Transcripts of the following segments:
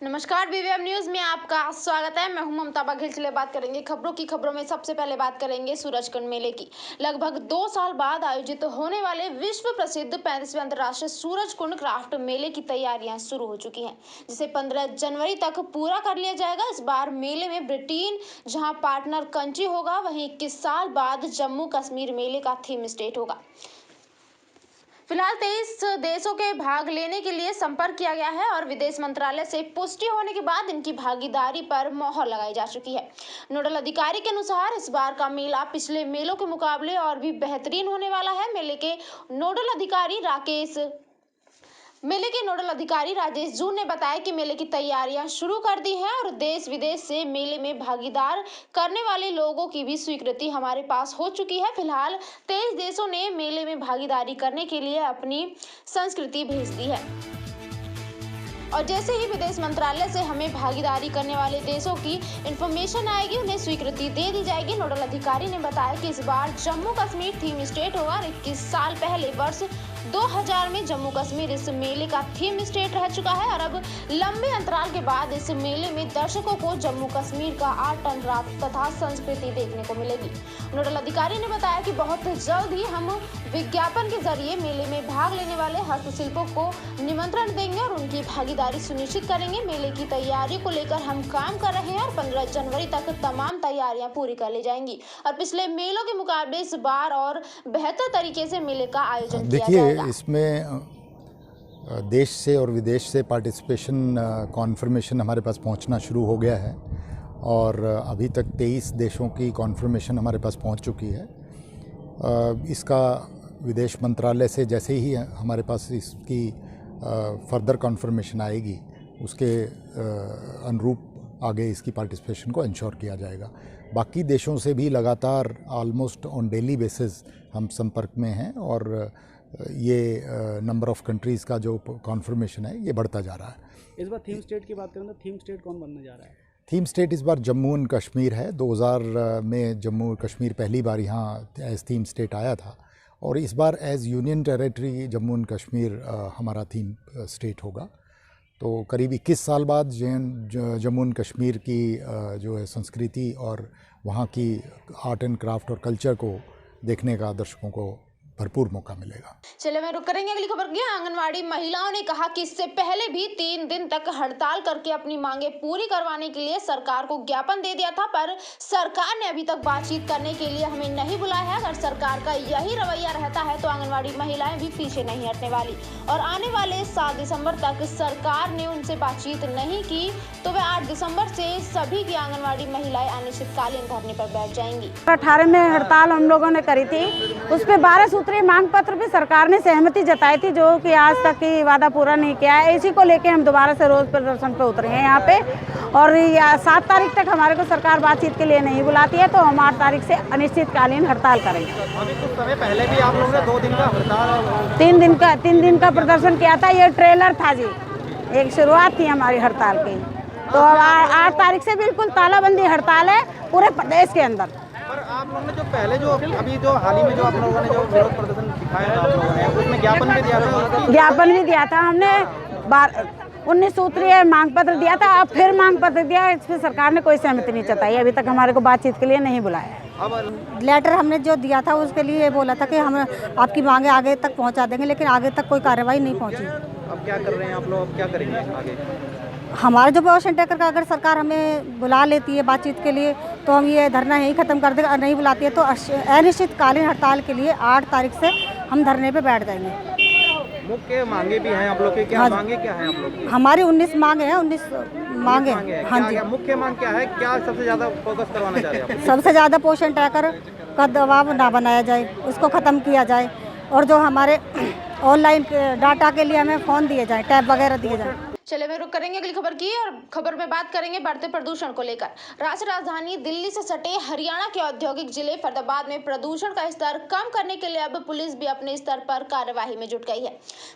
नमस्कार, BVM news में आपका स्वागत है। मैं हूं ममता बघेल। चलिए बात करेंगे खबरों में सबसे पहले बात करेंगे सूरजकुंड मेले की। लगभग 2 साल बाद आयोजित होने वाले विश्व प्रसिद्ध 35वें अंतर्राष्ट्रीय सूरजकुंड क्राफ्ट मेले की तैयारियां शुरू हो चुकी हैं, जिसे 15 जनवरी तक पूरा कर लिया जाएगा। इस बार मेले में ब्रिटेन जहां पार्टनर कंट्री होगा, वहीं 21 साल बाद जम्मू कश्मीर मेले का थीम स्टेट होगा। फिलहाल 23 देशों के भाग लेने के लिए संपर्क किया गया है और विदेश मंत्रालय से पुष्टि होने के बाद इनकी भागीदारी पर मोहर लगाई जा चुकी है। नोडल अधिकारी के अनुसार इस बार का मेला पिछले मेलों के मुकाबले और भी बेहतरीन होने वाला है। मेले के नोडल अधिकारी राजेश जून ने बताया कि मेले की तैयारियां शुरू कर दी हैं और देश विदेश से मेले में भागीदार करने वाले लोगों की भी स्वीकृति हमारे पास हो चुकी है। फिलहाल 23 देशों ने मेले में भागीदारी करने के लिए अपनी संस्कृति भेज दी है और जैसे ही विदेश मंत्रालय से हमें भागीदारी करने वाले देशों की इंफॉर्मेशन आएगी, उन्हें स्वीकृति दे दी जाएगी। नोडल अधिकारी ने बताया कि इस बार जम्मू कश्मीर थीम स्टेट होगा और 21 साल पहले वर्ष 2000 में जम्मू कश्मीर इस मेले का थीम स्टेट रह चुका है और अब लंबे अंतराल के बाद इस मेले में दर्शकों को जम्मू कश्मीर का आर्ट एंड क्राफ्ट तथा संस्कृति देखने को मिलेगी। नोडल अधिकारी ने बताया कि बहुत जल्द ही हम विज्ञापन के जरिए मेले में भाग लेने वाले हस्तशिल्पों को निमंत्रण देंगे और उनकी भागीदारी सुनिश्चित करेंगे। मेले की तैयारी को लेकर हम काम कर रहे हैं और 15 जनवरी तक तमाम तैयारियां पूरी कर ली जाएंगी और पिछले मेलों के मुकाबले इस बार और बेहतर तरीके से मेले का आयोजन किया जाएगा। इसमें देश से और विदेश से पार्टिसिपेशन कॉन्फर्मेशन हमारे पास पहुंचना शुरू हो गया है और अभी तक 23 देशों की कॉन्फर्मेशन हमारे पास पहुंच चुकी है। इसका विदेश मंत्रालय से जैसे ही हमारे पास इसकी फर्दर कॉन्फर्मेशन आएगी, उसके अनुरूप आगे इसकी पार्टिसिपेशन को इंश्योर किया जाएगा। बाकी देशों से भी लगातार ऑलमोस्ट ऑन डेली बेसिस हम संपर्क में हैं और ये नंबर ऑफ कंट्रीज़ का जो कॉन्फर्मेशन है ये बढ़ता जा रहा है। इस बार थीम स्टेट की बात करें तो थीम स्टेट कौन बनने जा रहा है? थीम स्टेट इस बार जम्मू एंड कश्मीर है। 2000 में जम्मू और कश्मीर पहली बार यहाँ एज थीम स्टेट आया था और इस बार as union territory Jammu and Kashmir हमारा थीम स्टेट होगा। तो करीब 21 साल बाद जम्मू एंड कश्मीर की जो है संस्कृति और वहाँ की आर्ट एंड क्राफ्ट और कल्चर को देखने का दर्शकों को भरपूर मौका मिलेगा। चलिए मैं रुक करेंगे अगली खबर की। आंगनवाड़ी महिलाओं ने कहा कि इससे पहले भी 3 दिन तक हड़ताल करके अपनी मांगे पूरी करवाने के लिए सरकार को ज्ञापन दे दिया था, पर सरकार ने अभी तक बातचीत करने के लिए हमें नहीं बुलाया है। अगर सरकार का यही रवैया रहता है तो आंगनवाड़ी महिलाएं भी पीछे नहीं हटने वाली और आने वाले 7 दिसंबर तक सरकार ने उनसे बातचीत नहीं की तो वे 8 दिसंबर से सभी की आंगनवाड़ी महिलाएं अनिश्चितकालीन धरने पर बैठ जाएंगी। 18 में हड़ताल हम लोगों ने करी थी, उस पर 12 सूत्रीय मांग पत्र भी सरकार ने सहमति जताई थी, जो कि आज तक की वादा पूरा नहीं किया है। इसी को लेके हम दोबारा से रोज प्रदर्शन पे उतरे हैं यहाँ पे और 7 तारीख तक हमारे को सरकार बातचीत के लिए नहीं बुलाती है तो हम 8 तारीख से अनिश्चितकालीन हड़ताल करेंगे। अभी कुछ समय पहले भी आप लोगों ने 2 दिन का हड़ताल 3 दिन का प्रदर्शन किया था। ये ट्रेलर था जी, एक शुरुआत थी हमारी हड़ताल की। तो अब 8 तारीख से बिल्कुल तालाबंदी हड़ताल है पूरे प्रदेश के अंदर। पर आप लोगों ने जो पहले जो अभी जो हाल ही में जो आप लोगों ने जो विरोध प्रदर्शन दिखाया था आप लोगों ने, उसमें ज्ञापन भी दिया था। ज्ञापन भी दिया था हमने, 19 सूत्रीय मांग पत्र दिया था, अब फिर मांग पत्र दिया। इस पर सरकार ने कोई सहमति नहीं जताई, अभी तक हमारे को बातचीत के लिए नहीं बुलाया। अब लेटर हमने जो दिया था उसके लिए ये बोला था कि हम आपकी मांगे आगे तक पहुंचा देंगे, लेकिन आगे तक कोई कार्रवाई नहीं पहुंची। अब क्या कर रहे हैं आप लोग, अब क्या करेंगे आगे? हमारा जो पोर्शन टेकर का अगर सरकार हमें बुला लेती है बातचीत के लिए तो हम ये धरना यहीं ख़त्म कर देंगे, नहीं बुलाती है तो अनिश्चितकालीन हड़ताल के लिए 8 तारीख से हम धरने पे बैठ जाएंगे। मुख्य मांगे भी हैं आप लोग की, क्या हाँ, मांगे क्या हैं आप लोग की? हमारी 19 मांगे हैं, 19 मांगे। हाँ जी। मुख्य मांग क्या है, क्या सबसे ज़्यादा फोकस करवाना चाह रहे हैं आप? सबसे ज़्यादा पोर्शन टेकर का दबाव ना बनाया जाए, उसको ख़त्म किया जाए और जो हमारे ऑनलाइन डाटा के लिए हमें फ़ोन दिए जाए, टैब वगैरह दिए जाए। चलिए मैं रुक करेंगे अगली खबर की और खबर में बात करेंगे बढ़ते प्रदूषण को लेकर। राष्ट्रीय राजधानी दिल्ली से सटे हरियाणा के औद्योगिक जिले फरीदाबाद में प्रदूषण का स्तर कम करने के लिए अब पुलिस भी अपने स्तर पर कार्यवाही में जुट गई है।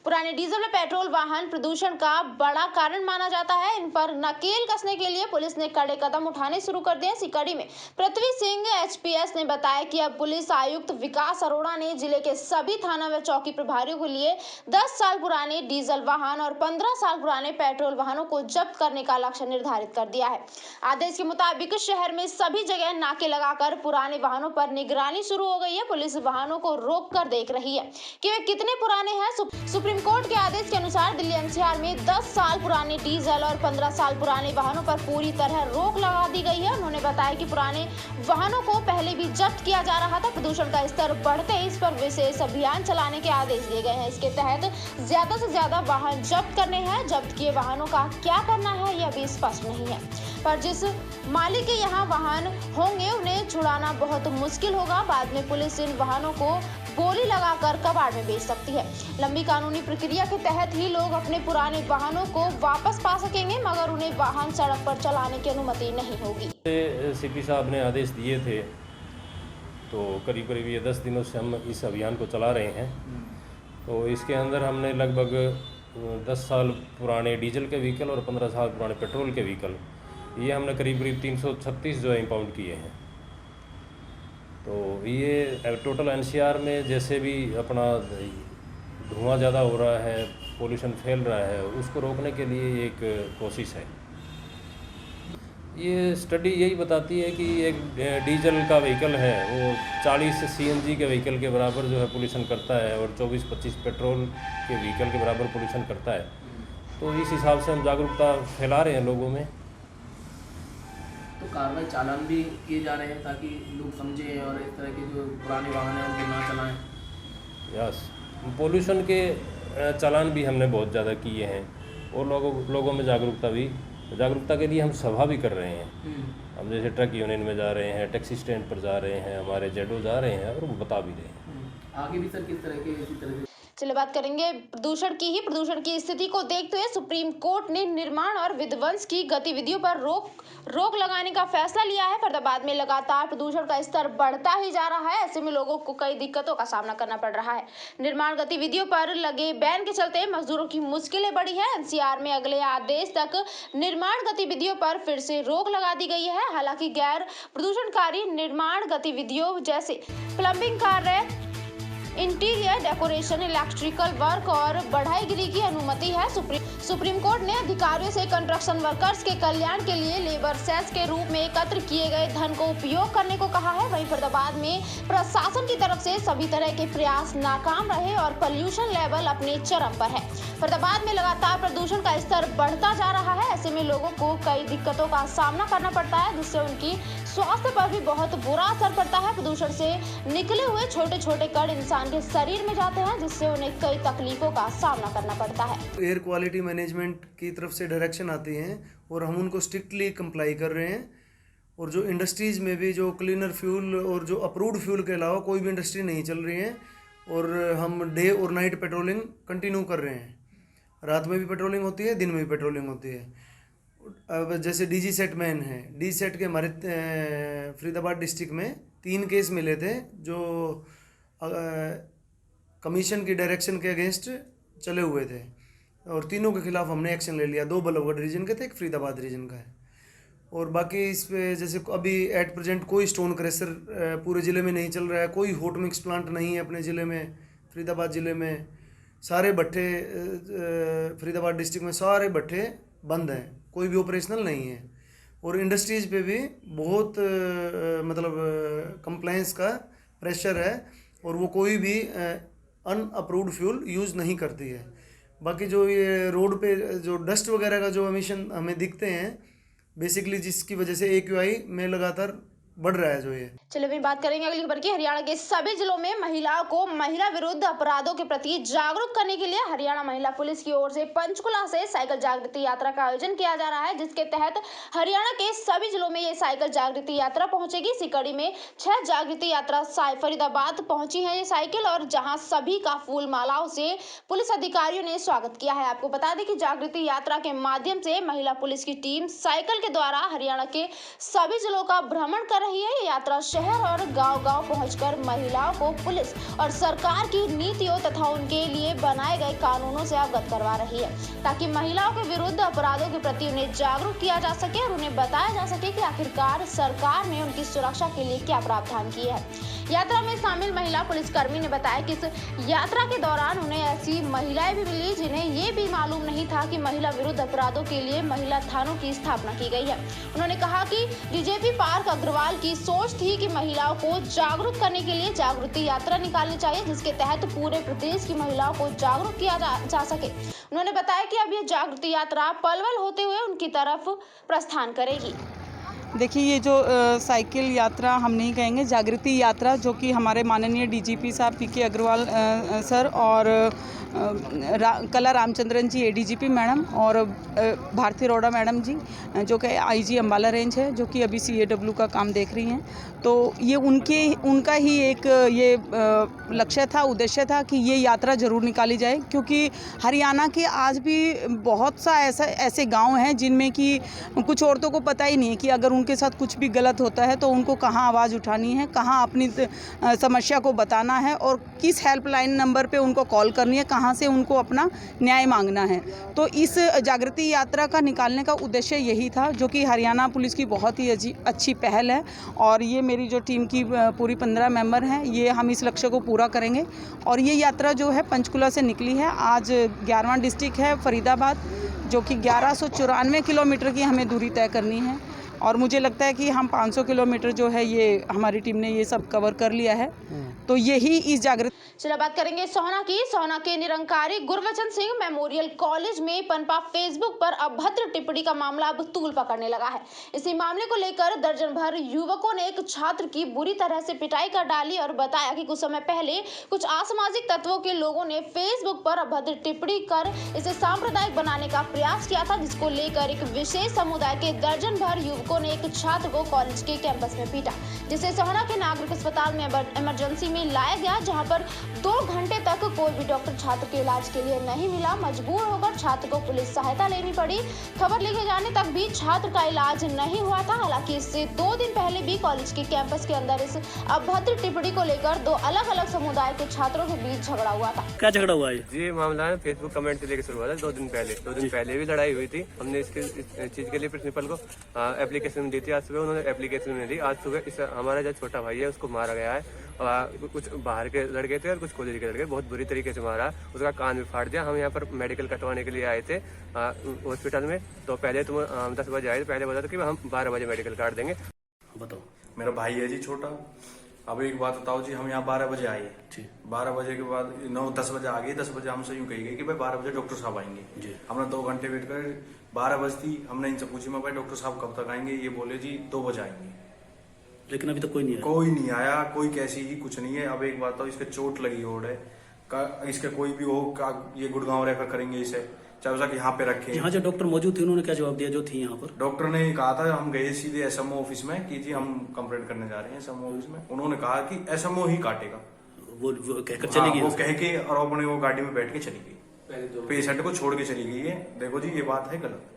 पुराने डीजल और पेट्रोल वाहन प्रदूषण का बड़ा कारण माना जाता है, इन पर नकेल कसने के लिए पुलिस ने कड़े कदम उठाने शुरू कर दिए। इसी कड़ी में पृथ्वी सिंह एचपीएस ने बताया कि अब पुलिस आयुक्त विकास अरोड़ा ने जिले के सभी थाना व चौकी प्रभारियों के लिए 10 साल पुराने डीजल वाहन और 15 साल पुराने पेट्रोल वाहनों को जब्त करने का लक्ष्य निर्धारित कर दिया है। आदेश के मुताबिक शहर में सभी जगह नाके लगाकर पुराने वाहनों पर निगरानी शुरू हो गई है। पुलिस वाहनों को रोक कर देख रही है कि वे कितने पुराने हैं। सुप्रीम कोर्ट के आदेश के अनुसार दिल्ली एनसीआर में 10 साल पुराने डीजल और 15 साल पुराने वाहनों पर पूरी तरह रोक लगा दी गई है। उन्होंने बताया कि पुराने वाहनों को पहले भी जब्त किया जा रहा था। प्रदूषण का स्तर बढ़ते ही इस पर विशेष अभियान चलाने के आदेश दिए गए हैं। इसके तहत ज्यादा से ज्यादा वाहन जब्त करने हैं। जब्त किए वाहनों का क्या करना है यह भी स्पष्ट नहीं है, पर जिस मालिक के यहाँ वाहन होंगे उन्हें छुड़ाना बहुत मुश्किल होगा। बाद में पुलिस इन वाहनों को गोली लगाकर कबाड़ में बेच सकती है। लंबी कानूनी प्रक्रिया के तहत ही लोग अपने पुराने वाहनों को वापस पा सकेंगे, मगर उन्हें वाहन सड़क पर चलाने की अनुमति नहीं होगी। सीपी साहब ने आदेश दिए थे, तो करीब करीब ये 10 दिनों से हम इस अभियान को चला रहे हैं। तो इसके अंदर हमने लगभग 10 साल पुराने डीजल के व्हीकल और 15 साल पुराने पेट्रोल के व्हीकल, ये हमने करीब करीब 336 जो है इम्पाउंड किए हैं। तो ये टोटल एनसीआर में जैसे भी अपना धुआं ज़्यादा हो रहा है, पोल्यूशन फैल रहा है, उसको रोकने के लिए एक कोशिश है। ये स्टडी यही बताती है कि एक डीजल का व्हीकल है वो 40 सीएनजी के व्हीकल के बराबर जो है पोल्यूशन करता है और 24-25 पेट्रोल के व्हीकल के बराबर पोल्यूशन करता है। तो इस हिसाब से हम जागरूकता फैला रहे हैं लोगों में। तो कार्रवाई चालान भी किए जा रहे हैं ताकि लोग समझें और इस तरह के जो पुराने वाहन हैं उनको ना चलाएं। यस, पोल्यूशन के चालान भी हमने बहुत ज़्यादा किए हैं और लोगों में जागरूकता के लिए हम सभा भी कर रहे हैं। हम जैसे ट्रक यूनियन में जा रहे हैं, टैक्सी स्टैंड पर जा रहे हैं, हमारे जेडो जा रहे हैं और वो बता भी रहे हैं। आगे भी सर किस तरह के इसी तरह से चलिए बात करेंगे प्रदूषण की स्थिति को देखते हुए सुप्रीम कोर्ट ने निर्माण और विध्वंस की गतिविधियों पर रोक लगाने का फैसला लिया है। फरीदाबाद में लगातार प्रदूषण का स्तर बढ़ता ही जा रहा है। ऐसे में लोगों को कई दिक्कतों का सामना करना पड़ रहा है। निर्माण गतिविधियों पर लगे बैन के चलते मजदूरों की मुश्किलें बढ़ी है। एनसीआर में अगले आदेश तक निर्माण गतिविधियों पर फिर से रोक लगा दी गई है। हालांकि गैर प्रदूषणकारी निर्माण गतिविधियों जैसे प्लम्बिंग कार्य, इंटीरियर डेकोरेशन, इलेक्ट्रिकल वर्क और बढ़ाईगिरी की अनुमति है। सुप्रीम कोर्ट ने अधिकारियों से कंस्ट्रक्शन वर्कर्स के कल्याण के लिए लेबर सेस के रूप में एकत्र किए गए धन को उपयोग करने को कहा है। वहीं फरीदाबाद में प्रशासन की तरफ से सभी तरह के प्रयास नाकाम रहे और पोल्यूशन लेवल अपने चरम पर है। फरीदाबाद में लगातार प्रदूषण का स्तर बढ़ता जा रहा है। ऐसे में लोगों को कई दिक्कतों का सामना करना पड़ता है, जिससे उनकी स्वास्थ्य पर भी बहुत बुरा असर पड़ता है। प्रदूषण से निकले हुए छोटे छोटे कण इंसान के शरीर में जाते हैं, जिससे उन्हें कई तकलीफों का सामना करना पड़ता है। एयर क्वालिटी मैनेजमेंट की तरफ से डायरेक्शन आती हैं और हम उनको स्ट्रिक्टली कंप्लाई कर रहे हैं। और जो इंडस्ट्रीज़ में भी जो क्लीनर फ्यूल और जो अप्रूव्ड फ्यूल के अलावा कोई भी इंडस्ट्री नहीं चल रही है और हम डे और नाइट पेट्रोलिंग कंटिन्यू कर रहे हैं। रात में भी पेट्रोलिंग होती है, दिन में भी पेट्रोलिंग होती है। अब जैसे डीजी सेट मैन है, डी सेट के हमारे फरीदाबाद डिस्ट्रिक्ट में 3 केस मिले थे जो कमीशन की डायरेक्शन के अगेंस्ट चले हुए थे और तीनों के खिलाफ हमने एक्शन ले लिया। 2 बल्लभगढ़ रीजन के थे, 1 फरीदाबाद रीजन का है। और बाकी इस पे जैसे अभी एट प्रेजेंट कोई स्टोन क्रैशर पूरे ज़िले में नहीं चल रहा है, कोई हॉट मिक्स प्लांट नहीं है अपने ज़िले में। फरीदाबाद ज़िले में सारे भट्टे, फरीदाबाद डिस्ट्रिक्ट में सारे भट्टे बंद हैं, कोई भी ऑपरेशनल नहीं है। और इंडस्ट्रीज़ पे भी बहुत कंप्लायंस का प्रेशर है और वो कोई भी अनअप्रूव्ड फ्यूल यूज़ नहीं करती है। बाकी जो ये रोड पे जो डस्ट वगैरह का जो एमिशन हमें दिखते हैं, बेसिकली जिसकी वजह से AQI में लगातार बढ़ रहा है जो ये। चलिए अभी बात करेंगे अगली खबर की। हरियाणा के सभी जिलों में महिलाओं को महिला विरुद्ध अपराधों के प्रति जागरूक करने के लिए हरियाणा महिला पुलिस की ओर से पंचकुला से साइकिल जागृति यात्रा का आयोजन किया जा रहा है, जिसके तहत हरियाणा के सभी जिलों में ये साइकिल जागृति यात्रा पहुंचेगी। इसी कड़ी में 6 जागृति यात्रा फरीदाबाद पहुंची है ये साइकिल, और जहां सभी का फूल मालाओं से पुलिस अधिकारियों ने स्वागत किया है। आपको बता दें कि जागृति यात्रा के माध्यम से महिला पुलिस की टीम साइकिल के द्वारा हरियाणा के सभी जिलों का भ्रमण कर रही है। ये यात्रा शहर और गांव-गांव पहुंचकर महिलाओं को पुलिस और सरकार की नीतियों तथा उनके लिए बनाए गए कानूनों से अवगत करवा रही है, ताकि महिलाओं के विरुद्ध अपराधों के प्रति उन्हें जागरूक किया जा सके और उन्हें बताया जा सके कि आखिरकार सरकार ने उनकी सुरक्षा के लिए क्या प्रावधान किए हैं। यात्रा में शामिल महिला पुलिसकर्मी ने बताया कि इस यात्रा के दौरान उन्हें ऐसी महिलाएं भी मिली जिन्हें ये भी मालूम नहीं था कि महिला विरुद्ध अपराधों के लिए महिला थानों की स्थापना की गई है। उन्होंने कहा कि डीजीपी पार्थ अग्रवाल की सोच थी कि महिलाओं को जागरूक करने के लिए जागृति यात्रा निकालनी चाहिए, जिसके तहत पूरे प्रदेश की महिलाओं को जागरूक किया जा सके। उन्होंने बताया कि अब ये जागृति यात्रा पलवल होते हुए उनकी तरफ प्रस्थान करेगी। देखिए, ये जो साइकिल यात्रा हम नहीं कहेंगे, जागृति यात्रा, जो कि हमारे माननीय डीजीपी साहब पीके अग्रवाल सर और कला रामचंद्रन जी एडीजीपी मैडम और भारती अरोड़ा मैडम जी जो कि आईजी अंबाला रेंज है, जो कि अभी सीएडब्ल्यू का काम देख रही हैं, तो ये उनका ही एक ये लक्ष्य था, उद्देश्य था कि ये यात्रा ज़रूर निकाली जाए, क्योंकि हरियाणा के आज भी बहुत सा ऐसे गांव हैं जिनमें कि कुछ औरतों को पता ही नहीं है कि अगर उनके साथ कुछ भी गलत होता है तो उनको कहाँ आवाज़ उठानी है, कहाँ अपनी समस्या को बताना है और किस हेल्पलाइन नंबर पे उनको कॉल करनी है, कहाँ से उनको अपना न्याय मांगना है। तो इस जागृति यात्रा का निकालने का उद्देश्य यही था, जो कि हरियाणा पुलिस की बहुत ही अच्छी पहल है और ये मेरी जो टीम की पूरी 15 मेंबर हैं, ये हम इस लक्ष्य को पूरा करेंगे। और ये यात्रा जो है पंचकुला से निकली है। आज 11वां डिस्ट्रिक्ट है फरीदाबाद, जो कि 1194 किलोमीटर की हमें दूरी तय करनी है और मुझे लगता है कि हम 500 किलोमीटर जो है ये हमारी टीम ने ये सब कवर कर लिया है। तो यही इस जागृति। चलिए बात करेंगे सोहना की। सोहना के निरंकारी गुरबचन सिंह मेमोरियल कॉलेज में पनपा फेसबुक पर अभद्र टिप्पणी का मामला अब तूल पकड़ने लगा है। इसी मामले को लेकर दर्जन भर युवकों ने एक छात्र की बुरी तरह से पिटाई कर डाली और बताया कि कुछ समय पहले कुछ असामाजिक तत्वों के लोगों ने फेसबुक पर अभद्र टिप्पणी कर इसे सांप्रदायिक बनाने का प्रयास किया था, जिसको लेकर एक विशेष समुदाय के दर्जन भर युवकों ने एक छात्र को कॉलेज के कैंपस में पीटा, जिसे सोहना के नागरिक अस्पताल में इमरजेंसी में लाया गया, जहां पर 2 घंटे तक कोई भी डॉक्टर छात्र के इलाज के लिए नहीं मिला। मजबूर होकर छात्र को पुलिस सहायता लेनी पड़ी। खबर लिखे जाने तक भी छात्र का इलाज नहीं हुआ था। हालांकि इससे 2 दिन पहले भी कॉलेज के कैंपस के अंदर इस अभद्र टिप्पणी को लेकर 2 अलग-अलग समुदाय के छात्रों के बीच झगड़ा हुआ था। क्या झगड़ा हुआ है जी? मामला है फेसबुक कमेंट से लेकर शुरू हुआ था 2 दिन पहले भी लड़ाई हुई थी। हमने इस चीज के लिए प्रिंसिपल को एप्लीकेशन दी थी। आज सुबह उन्होंने एप्लीकेशन नहीं दी। आज सुबह हमारा जो छोटा भाई है उसको मारा गया है। कुछ बाहर के लड़के थे और कुछ कॉलेज के लड़के, बहुत बुरी तरीके से मारा। उसका कान भी फाड़ दिया। हम यहाँ पर मेडिकल कटवाने के लिए आए थे हॉस्पिटल में। तो पहले हम 10 बजे आए थे। पहले बोला था कि हम 12 बजे मेडिकल काट देंगे। बताओ। मेरा भाई है जी छोटा। अब एक बात बताओ जी, हम यहाँ 12 बजे आए। 12 बजे के बाद 9-10 बजे आ गए। 10 बजे हमसे यूँ कही गई कि भाई 12 बजे डॉक्टर साहब आएंगे। हमने 2 घंटे वेट करे। 12 बजती हमने इनसे पूछी, मैं भाई डॉक्टर साहब कब तक आएंगे? ये बोले जी 2 बजे आएंगे। लेकिन अभी तक कोई नहीं आया। कोई नहीं आया, कोई कैसी ही कुछ नहीं है। अब एक बात तो इसके चोट लगी होड़ है, इसके कोई भी हो, ये गुड़गांव रेफर करेंगे इसे, चाहे उसका यहाँ पे रखे। यहाँ जो डॉक्टर मौजूद थे उन्होंने क्या जवाब दिया जो थी यहाँ पर? डॉक्टर ने कहा था, हम गए सीधे एसएमओ ऑफिस में कि जी हम कंप्लेंट करने जा रहे हैं एसएमओ ऑफिस में। उन्होंने कहा कि एसएमओ ही काटेगा। वो कहकर चली गई। वो कह के और अपने वो गाड़ी में बैठ के चली गई, पेशेंट को छोड़ के चली गई है। देखो जी, ये बात है गलत।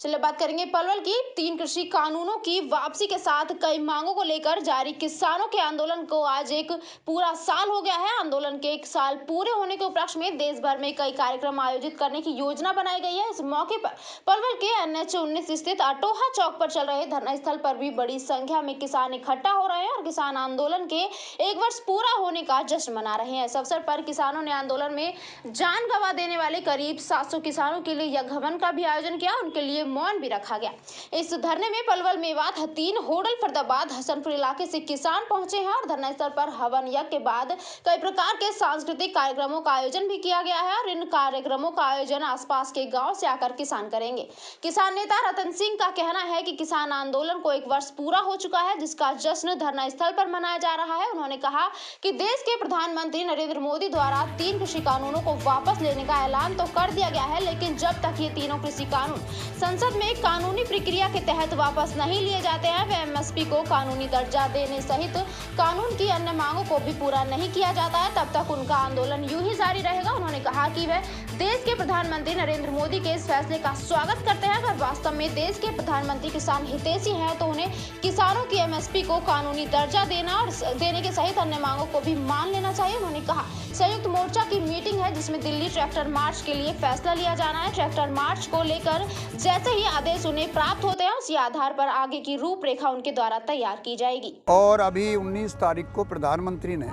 चलिए बात करेंगे पलवल की। 3 कृषि कानूनों की वापसी के साथ कई मांगों को लेकर जारी किसानों के आंदोलन को आज एक पूरा साल हो गया है। आंदोलन के 1 साल पूरे होने के उपलक्ष्य में देश भर में कई कार्यक्रम आयोजित करने की योजना बनाई गई है। इस मौके पर पलवल के NH-19 स्थित अटोहा चौक पर चल रहे धरना स्थल पर भी बड़ी संख्या में किसान इकट्ठा हो रहे हैं और किसान आंदोलन के 1 वर्ष पूरा होने का जश्न मना रहे हैं। इस अवसर पर किसानों ने आंदोलन में जान गंवा देने वाले करीब 700 किसानों के लिए यज्ञ हवन का भी आयोजन किया। उनके लिए मौन भी रखा गया। इस धरने में पलवल, मेवात, हथीन, होडल, फरीदाबाद, हसनपुर इलाके से किसान पहुंचे हैं और धरना स्थल पर हवन यज्ञ के बाद कई प्रकार के सांस्कृतिक कार्यक्रमों का आयोजन भी किया गया है और इन कार्यक्रमों का आयोजन आसपास के गांव से आकर किसान करेंगे। किसान नेता रतन सिंह का कहना है कि किसान आंदोलन को 1 वर्ष पूरा हो चुका है, जिसका जश्न धरना स्थल पर मनाया जा रहा है। उन्होंने कहा कि देश के प्रधानमंत्री नरेंद्र मोदी द्वारा 3 कृषि कानूनों को वापस लेने का ऐलान तो कर दिया गया है, लेकिन जब तक ये तीनों कृषि कानून संसद में कानूनी प्रक्रिया के तहत वापस नहीं लिए जाते हैं, वे MSP को कानूनी दर्जा देने सहित कानून की अन्य मांगों को भी पूरा नहीं किया जाता है, तब तक उनका आंदोलन यूं ही जारी रहेगा। उन्होंने कहा कि वे देश के प्रधानमंत्री नरेंद्र मोदी के इस फैसले का स्वागत करते हैं। अगर वास्तव में देश के प्रधानमंत्री किसान हितैषी हैं तो उन्हें किसानों की एमएसपी को कानूनी दर्जा देने के सहित अन्य मांगों को भी मान लेना चाहिए। उन्होंने कहा संयुक्त मोर्चा की मीटिंग है जिसमें दिल्ली ट्रैक्टर मार्च के लिए फैसला लिया जाना है। ट्रैक्टर मार्च को लेकर जैसे ही आदेश उन्हें प्राप्त होते हैं उसी आधार पर आगे की रूपरेखा उनके द्वारा तैयार की जाएगी। और अभी 19 तारीख को प्रधानमंत्री ने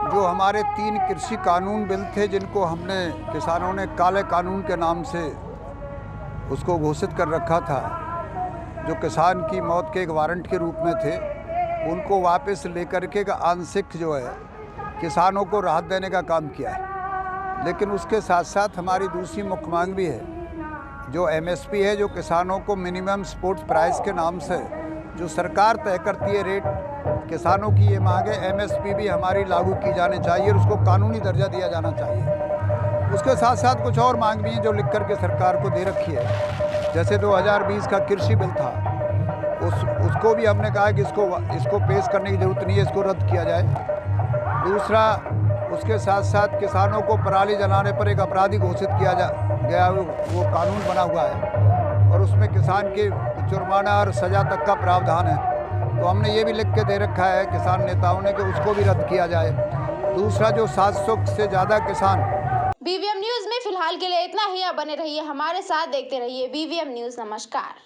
जो हमारे 3 कृषि कानून बिल थे जिनको हमने किसानों ने काले कानून के नाम से उसको घोषित कर रखा था, जो किसान की मौत के एक वारंट के रूप में थे, उनको वापस लेकर के आंशिक जो है किसानों को राहत देने का काम किया है। लेकिन उसके साथ साथ हमारी दूसरी मुख्य मांग भी है, जो एमएसपी है, जो किसानों को मिनिमम सपोर्ट प्राइस के नाम से जो सरकार तय करती है रेट, किसानों की ये मांग है एमएसपी भी हमारी लागू की जानी चाहिए और उसको कानूनी दर्जा दिया जाना चाहिए। उसके साथ साथ कुछ और मांग भी हैं जो लिख करके सरकार को दे रखी है। जैसे 2020 का कृषि बिल था, उसको भी हमने कहा कि इसको पेश करने की ज़रूरत नहीं है, इसको रद्द किया जाए। दूसरा, उसके साथ साथ किसानों को पराली जलाने पर एक अपराधी घोषित किया गया, वो कानून बना हुआ है और उसमें किसान के जुर्माना और सज़ा तक का प्रावधान है। तो हमने ये भी लिख के दे रखा है किसान नेताओं ने कि उसको भी रद्द किया जाए। दूसरा, जो 700 से ज़्यादा किसान। बीवीएम न्यूज़ में फिलहाल के लिए इतना ही। अब बने रहिए हमारे साथ, देखते रहिए बीवीएम न्यूज़। नमस्कार।